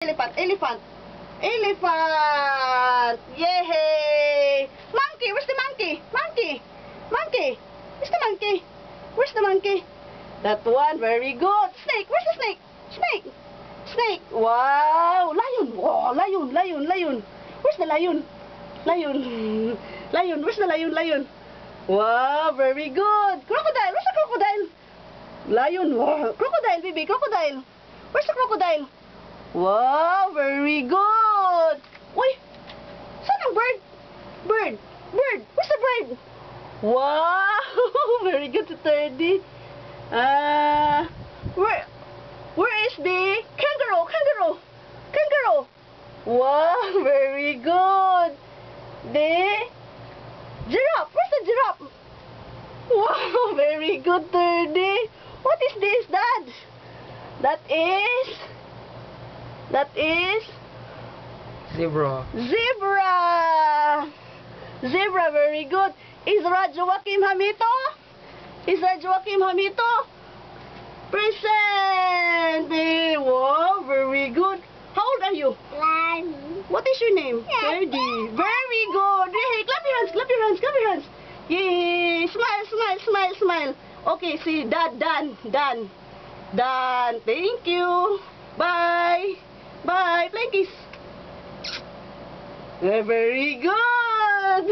Elephant, elephant. Elephant! Yay! Monkey! Where's the monkey? Monkey! Monkey! Where's the monkey? Where's the monkey? That one, very good. Snake! Where's the snake? Snake! Snake! Wow! Lion! Wow! Lion! Lion! Lion! Where's the lion? Lion! Lion! Where's the lion? Lion! Wow! Very good! Crocodile! Where's the crocodile? Lion! Wow! Crocodile, baby! Crocodile! Where's the crocodile? Wow, very good. Uy, saan ang bird? Bird, bird. Where's the bird? Wow, very good to 30. Where is the kangaroo? Kangaroo, kangaroo. Wow, very good. The giraffe. Where's the giraffe? Wow, very good, 30. What is this, Dad? That is Zebra. zebra. Zebra, very good. Is Joaquim Hamito? Is Joaquim Hamito? Present. Wow, very good. How old are you? What is your name? Ferdy. Very good. Hey, clap your hands, clap your hands, clap your hands. Yay. Smile, smile, smile, smile. Okay, see, Dan. Thank you. Bye. Bye. Play kiss. Very good.